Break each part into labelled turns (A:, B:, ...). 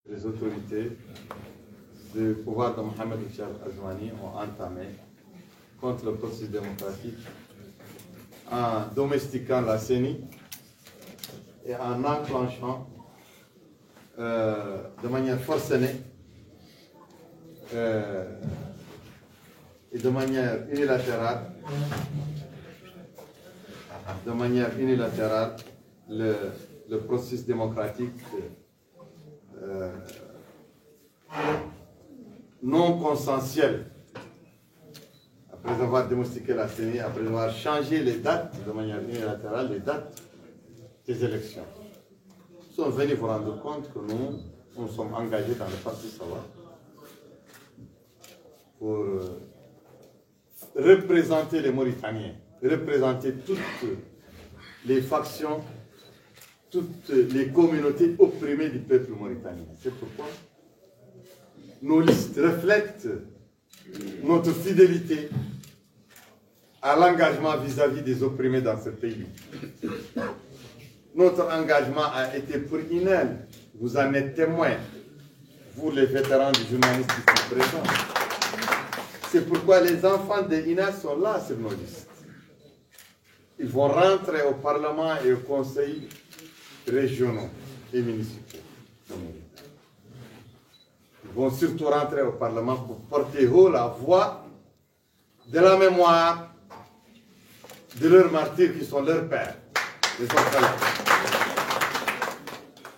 A: Les autorités du pouvoir de Mohamed Char Azwani ont entamé contre le processus démocratique en domestiquant la CENI et en enclenchant de manière forcenée et de manière unilatérale le processus démocratique non consensuel. Après avoir domestiqué la CENI, après avoir changé les dates de manière unilatérale, les dates des élections. Nous sommes venus vous rendre compte que nous sommes engagés dans le Parti Sawa pour représenter les Mauritaniens, représenter toutes les factions, toutes les communautés opprimées du peuple mauritanien. C'est pourquoi nos listes reflètent notre fidélité à l'engagement vis-à-vis des opprimés dans ce pays. Notre engagement a été pour INEL. Vous en êtes témoins, vous les vétérans du journalisme qui sont présents. C'est pourquoi les enfants de INEL sont là sur nos listes. Ils vont rentrer au Parlement et au Conseil régionaux et municipaux. Ils vont surtout rentrer au Parlement pour porter haut la voix de la mémoire de leurs martyrs qui sont leurs pères, les orphelins.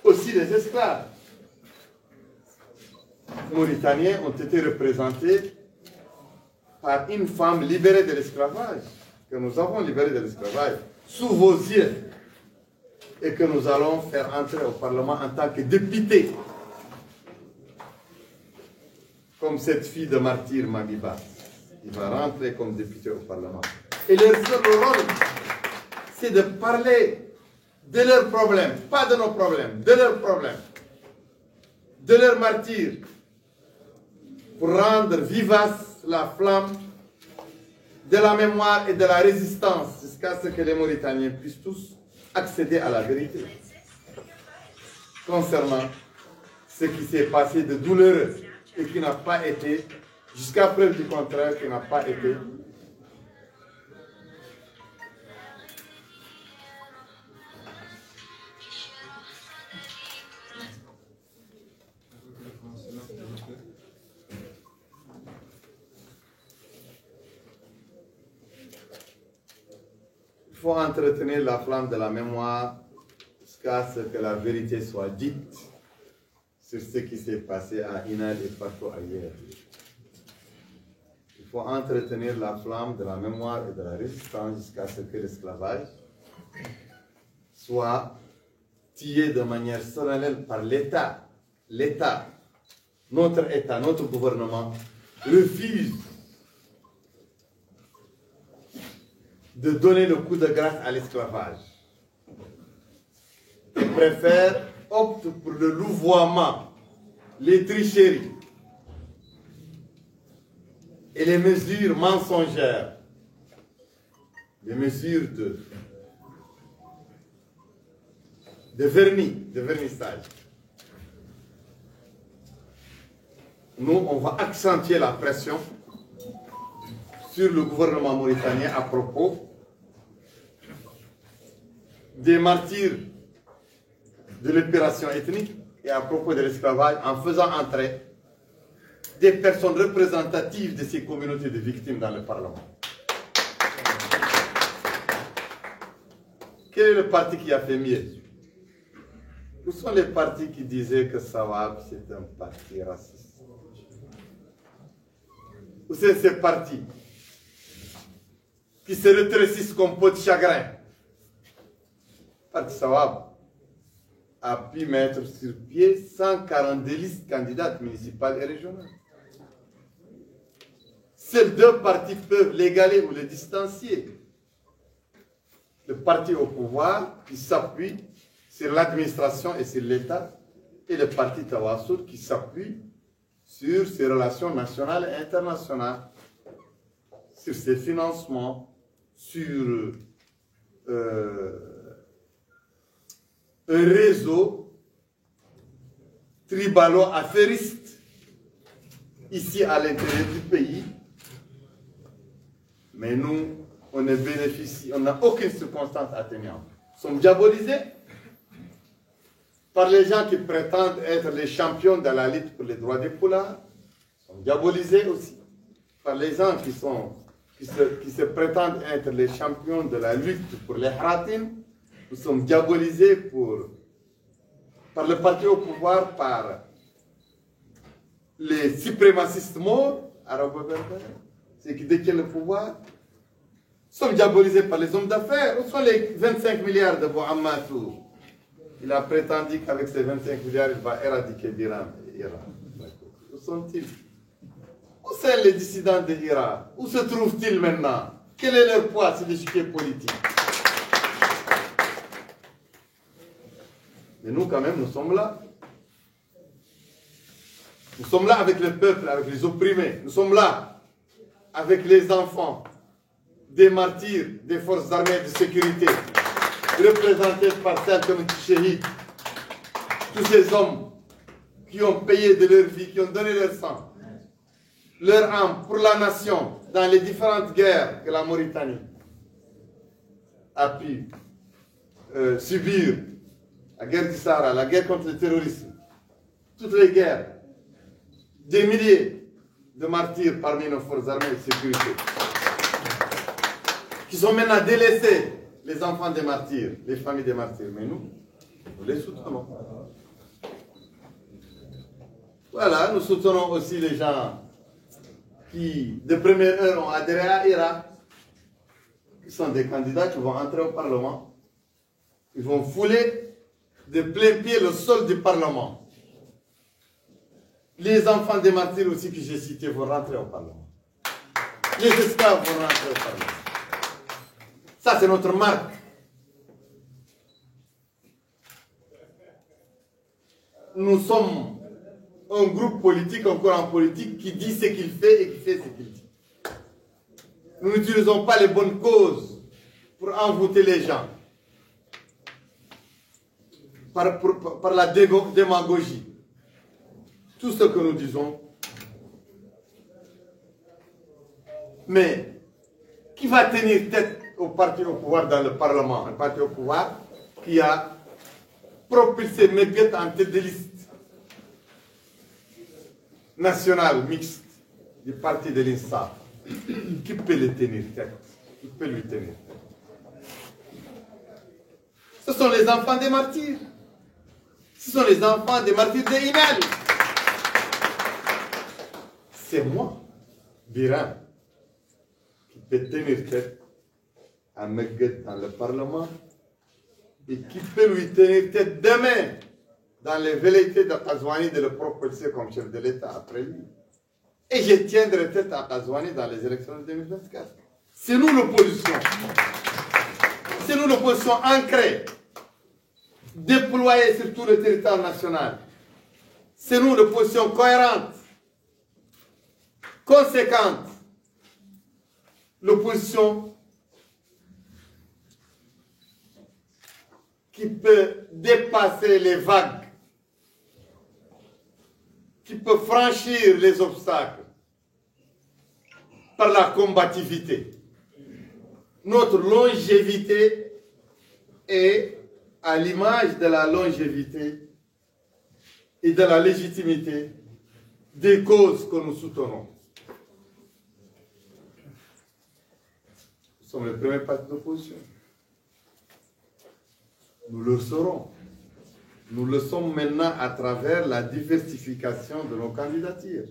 A: Aussi les esclaves mauritaniens ont été représentés par une femme libérée de l'esclavage, que nous avons libérée de l'esclavage, sous vos yeux, et que nous allons faire entrer au Parlement en tant que députée, comme cette fille de martyr Mabiba. Il va rentrer comme député au Parlement. Et leur seul rôle, c'est de parler de leurs problèmes, pas de nos problèmes, de leurs problèmes, de leurs martyrs, pour rendre vivace la flamme de la mémoire et de la résistance, jusqu'à ce que les Mauritaniens puissent tous accéder à la vérité concernant ce qui s'est passé de douloureux et qui n'a pas été, jusqu'à preuve du contraire, qui n'a pas été il faut entretenir la flamme de la mémoire jusqu'à ce que la vérité soit dite sur ce qui s'est passé à Inal et partout ailleurs. Il faut entretenir la flamme de la mémoire et de la résistance jusqu'à ce que l'esclavage soit tué de manière solennelle par l'État. L'État, notre gouvernement, refuse de donner le coup de grâce à l'esclavage. Il préfère, opte pour le louvoiement, les tricheries et les mesures mensongères, les mesures de vernissage. Nous, on va accentuer la pression sur le gouvernement mauritanien à propos des martyrs de l'opération ethnique et à propos de l'esclavage, en faisant entrer des personnes représentatives de ces communautés de victimes dans le Parlement. Quel est le parti qui a fait mieux? Où sont les partis qui disaient que Sawab c'est un parti raciste? Où sont ces partis qui se rétrécissent comme peau de chagrin? Le Parti Sawab a pu mettre sur pied 142 listes candidates municipales et régionales. Seuls deux partis peuvent l'égaler ou le distancier. Le parti au pouvoir qui s'appuie sur l'administration et sur l'État, et le parti Tawassoul qui s'appuie sur ses relations nationales et internationales, sur ses financements, sur un réseau tribalo-affairistes ici à l'intérieur du pays. Mais nous, on ne bénéficie, on n'a aucune circonstance atténuante. Nous sommes diabolisés par les gens qui prétendent être les champions dans la lutte pour les droits des poulards. Nous sommes diabolisés aussi par les gens qui se prétendent être les champions de la lutte pour les Haratim. Nous sommes diabolisés par le parti au pouvoir, par les suprémacistes morts, arabo-berbères, ceux qui détiennent le pouvoir. Nous sommes diabolisés par les hommes d'affaires. Où sont les 25 milliards de Bouhammatou? Il a prétendu qu'avec ces 25 milliards, il va éradiquer l'Iran. Où sont-ils? Où sont les dissidents de l'Iran? Où se trouvent-ils maintenant? Quel est leur poids sur l'échiquier politique? Mais nous, quand même, nous sommes là. Nous sommes là avec le peuple, avec les opprimés. Nous sommes là avec les enfants des martyrs des forces armées de sécurité, représentés par certains Tchéhid. Tous ces hommes qui ont payé de leur vie, qui ont donné leur sang, leur âme pour la nation dans les différentes guerres que la Mauritanie a pu subir. La guerre du Sahara, la guerre contre le terrorisme, toutes les guerres, des milliers de martyrs parmi nos forces armées de sécurité, qui sont maintenant délaissés, les enfants des martyrs, les familles des martyrs. Mais nous les soutenons. Voilà, nous soutenons aussi les gens qui, de première heure, ont adhéré à l'IRA, qui sont des candidats qui vont entrer au Parlement. Ils vont fouler de plein pied le sol du Parlement. Les enfants des martyrs aussi que j'ai cités vont rentrer au Parlement. Les esclaves vont rentrer au Parlement. Ça, c'est notre marque. Nous sommes un groupe politique, encore en politique, qui dit ce qu'il fait et qui fait ce qu'il dit. Nous n'utilisons pas les bonnes causes pour envoûter les gens. Par la démagogie. Tout ce que nous disons. Mais qui va tenir tête au parti au pouvoir dans le Parlement? Un parti au pouvoir qui a propulsé Meguet en tête de liste nationale mixte du parti de l'INSA. Qui peut le tenir tête? Qui peut lui tenir tête? Ce sont les enfants des martyrs. Ce sont les enfants des martyrs de Inal. C'est moi, Biran, qui peut tenir tête à Meguet dans le Parlement et qui peut lui tenir tête demain dans les velléités de Qazouani de le propulser comme chef de l'État après lui. Et je tiendrai tête à Qazouani dans les élections de 2024. C'est nous l'opposition. C'est nous l'opposition ancrée, déployée sur tout le territoire national. C'est nous l'opposition cohérente, conséquente. L'opposition qui peut dépasser les vagues, qui peut franchir les obstacles par la combativité. Notre longévité est à l'image de la longévité et de la légitimité des causes que nous soutenons. Nous sommes le premier parti d'opposition. Nous le serons. Nous le sommes maintenant à travers la diversification de nos candidatures.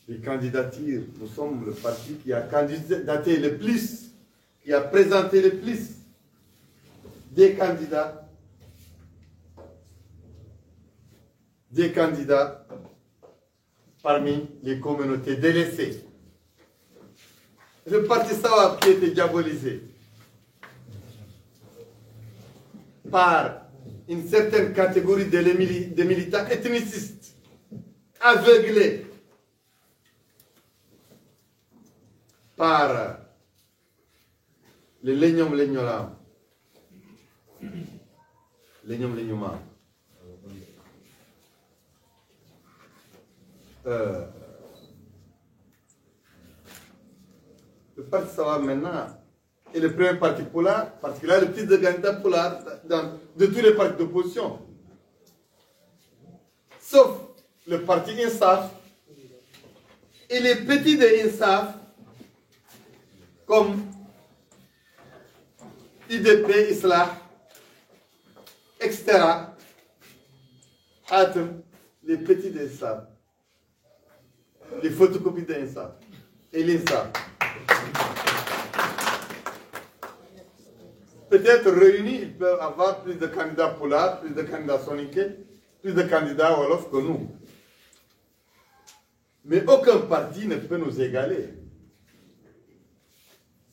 A: Les candidatures, nous sommes le parti qui a candidaté le plus, qui a présenté le plus des candidats parmi les communautés délaissées. Le parti Sawab qui était diabolisé par une certaine catégorie de militants ethnicistes, aveuglés par les Lenyom Lenyoma, le Parti Savoir maintenant est le premier parti polar, parce qu'il a le plus de candidats polar de tous les partis d'opposition. Sauf le parti INSAF et les petits de INSAF, comme UDP, Islah, etc. Hatem, les petits de INSAF, les photocopies de INSAF et l'INSAF. Peut-être réunis, ils peuvent avoir plus de candidats Polar, plus de candidats Soniké, plus de candidats Wolof que nous. Mais aucun parti ne peut nous égaler.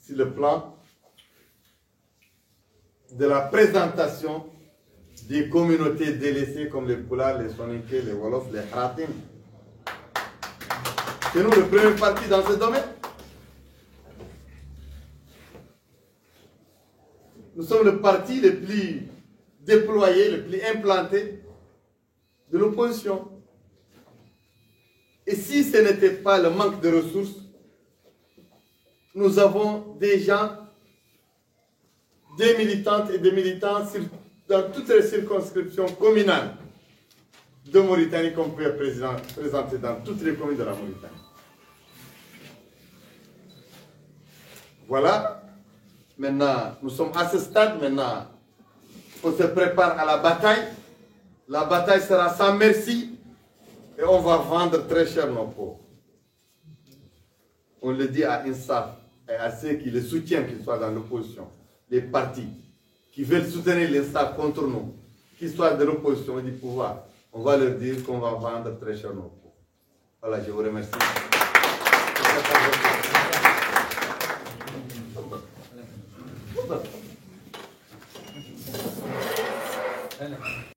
A: Sur le plan de la présentation des communautés délaissées comme les Poulars, les Soninké, les Wolofs, les Haratim. C'est nous le premier parti dans ce domaine. Nous sommes le parti le plus déployé, le plus implanté de l'opposition. Et si ce n'était pas le manque de ressources, nous avons des gens, des militantes et des militants dans toutes les circonscriptions communales de Mauritanie qu'on peut présenter dans toutes les communes de la Mauritanie. Voilà. Maintenant, nous sommes à ce stade maintenant. On se prépare à la bataille. La bataille sera sans merci et on va vendre très cher nos peaux. On le dit à INSAF et à ceux qui le soutiennent, qu'ils soient dans l'opposition, les partis qui veulent soutenir l'INSAF contre nous, qu'ils soient de l'opposition et du pouvoir, on va leur dire qu'on va vendre très cher nos peaux. Voilà, je vous remercie.